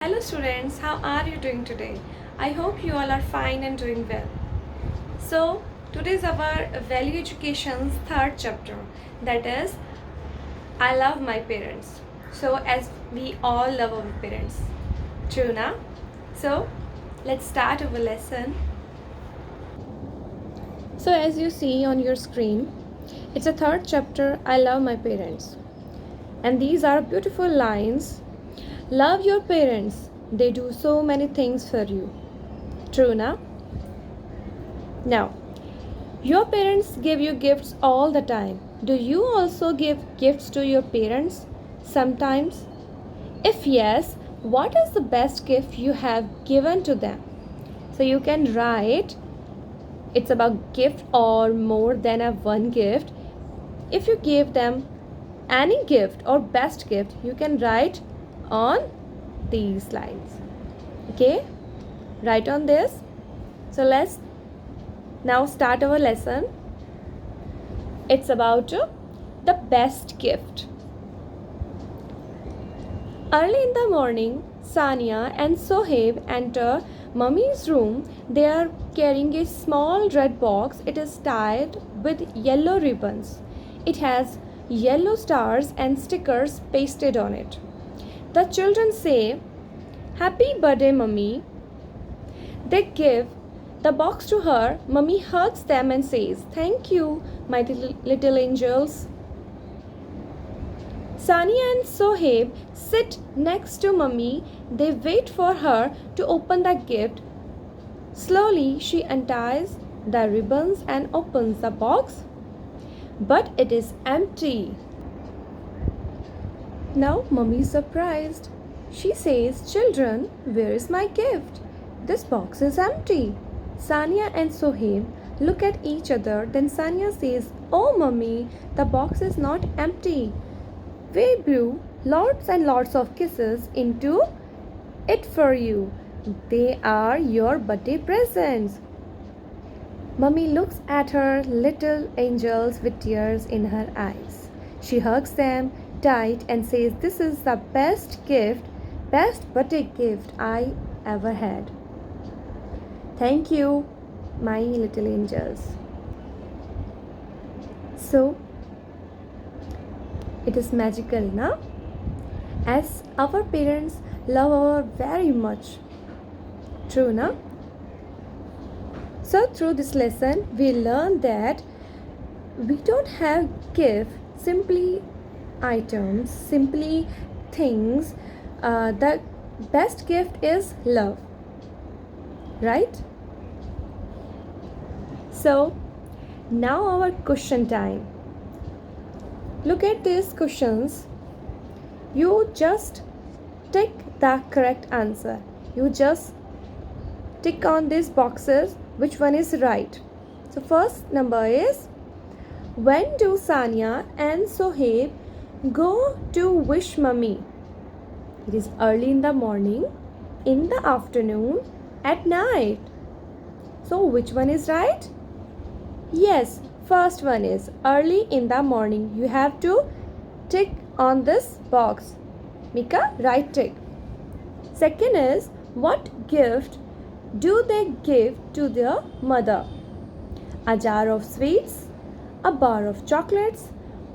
Hello students, how are you doing today? I hope you all are fine and doing well. So, today is our value education's third chapter, that is I love my parents. So, as we all love our parents. True na? So, let's start our lesson. So, as you see on your screen, it's a third chapter, I love my parents. And these are beautiful lines. Love your parents. They do so many things for you. True na? Now, your parents give you gifts all the time. Do you also give gifts to your parents sometimes? If yes, what is the best gift you have given to them? So you can write it's about gift or more than a one gift. If you give them any gift or best gift, you can write on these lines. Okay? Write on this. So let's now start our lesson. It's about the best gift. Early in the morning, Sania and Sohaib enter Mummy's room. They are carrying a small red box. It is tied with yellow ribbons. It has yellow stars and stickers pasted on it. The children say, "Happy birthday, Mummy." They give the box to her. Mummy hugs them and says, "Thank you, my little angels." Sania and Sohaib sit next to Mummy. They wait for her to open the gift. Slowly, she unties the ribbons and opens the box. But it is empty. Now, Mummy is surprised. She says, "Children, where is my gift? This box is empty." Sania and Sohaib look at each other. Then Sania says, "Oh, Mummy, the box is not empty. We blew lots and lots of kisses into it for you. They are your birthday presents." Mummy looks at her little angels with tears in her eyes. She hugs them tight and says, "This is the best birthday gift I ever had. Thank you, my little angels." So, it is magical, na? As our parents love our very much. True, na? So, through this lesson, we learn that we don't have gift simply items, simply things. The best gift is love, right? So, now our question time. Look at these questions. You just tick the correct answer. You just tick on these boxes which one is right. So first number is, when do Sania and Sohaib go to wish Mummy? It is early in the morning, in the afternoon, at night. So which one is right? Yes, first one is early in the morning. You have to tick on this box. Make a right tick. Second is, what gift do they give to their mother? A jar of sweets, a bar of chocolates,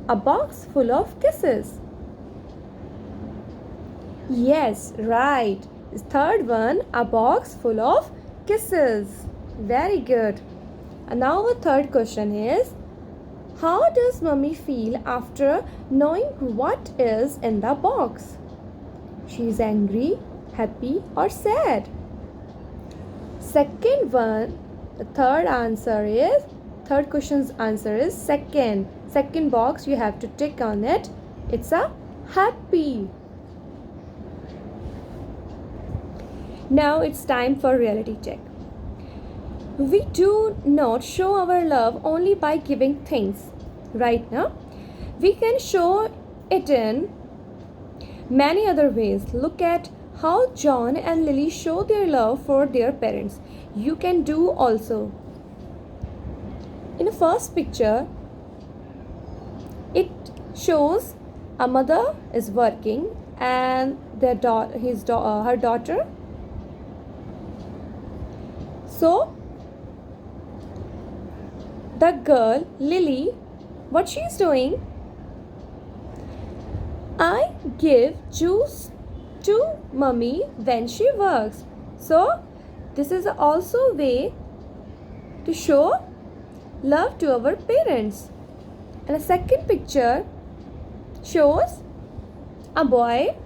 a box full of kisses. Yes, right. Third one, a box full of kisses. Very good. And now our third question is, how does Mummy feel after knowing what is in the box? She is angry, happy, or sad? Second one, the third question's answer is second. Second box, you have to tick on it. It's a happy. Now it's time for reality check. We do not show our love only by giving things, right now? We can show it in many other ways. Look at how John and Lily show their love for their parents. You can do also. In the first picture, it shows a mother is working and her daughter. So the girl Lily, what she's doing, I give juice to mummy when she works. So this is also a way to show love to our parents. And a second picture shows a boy.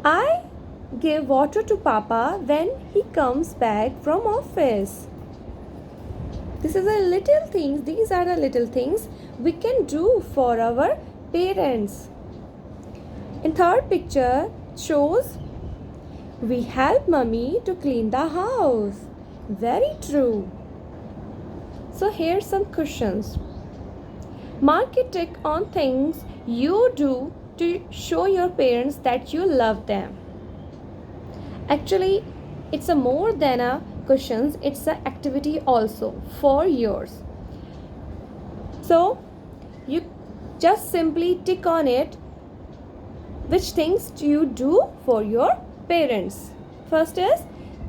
I give water to Papa when he comes back from office. These are the little things we can do for our parents. In third picture shows we help mummy to clean the house. Very true. So here's some questions. Mark a tick on things you do to show your parents that you love them. Actually, it's a more than a questions, it's an activity also for yours. So you just simply tick on it which things do you do for your parents. First is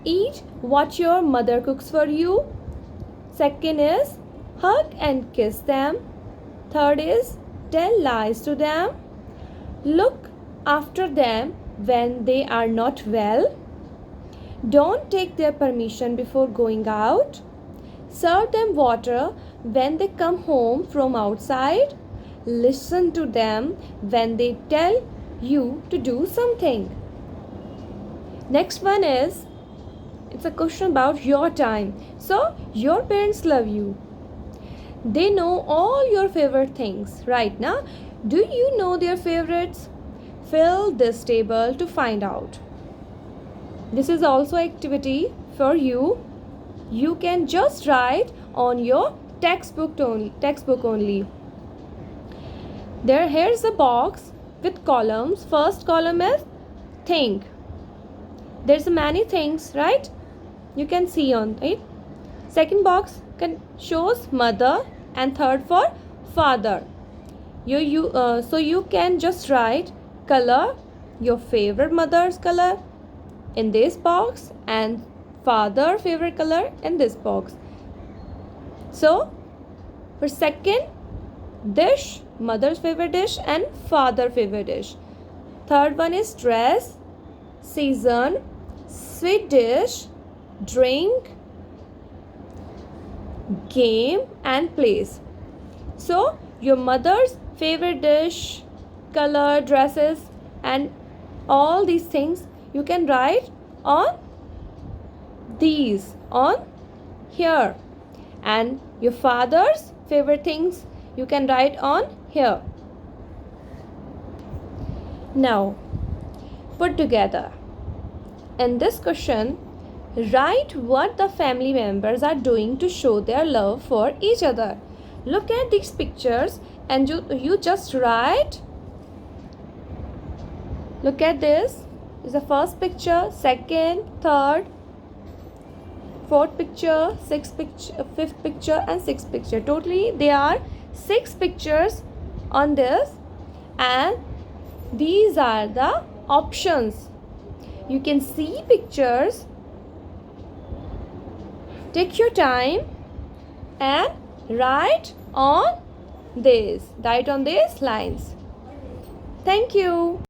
eat what your mother cooks for you. Second is hug and kiss them. Third is tell lies to them. Look after them when they are not well. Don't take their permission before going out. Serve them water when they come home from outside. Listen to them when they tell you to do something. Next one is, it's a question about your time. So your parents love you. They know all your favorite things. Right now, do you know their favorites? Fill this table to find out. This is also activity for you. You can just write on your textbook only. Here's a box with columns. First column is think. There's many things, right? You can see on it. Second box shows mother, and third for father. So you can just write color, your favorite mother's color in this box, and father favorite color in this box. So for second dish, mother's favorite dish and father favorite dish. Third one is dress, season, sweet dish, drink, game and place. So your mother's favorite dish, color, dresses and all these things you can write on here, and your father's favorite things you can write on here. Now put together. In this question, write what the family members are doing to show their love for each other. Look at these pictures and you just write. Look at this. This is the first picture, second, third, fourth picture, fifth picture and sixth picture. Totally there are 6 pictures on this, and these are the options. You can see pictures. Take your time and write on these lines. Thank you.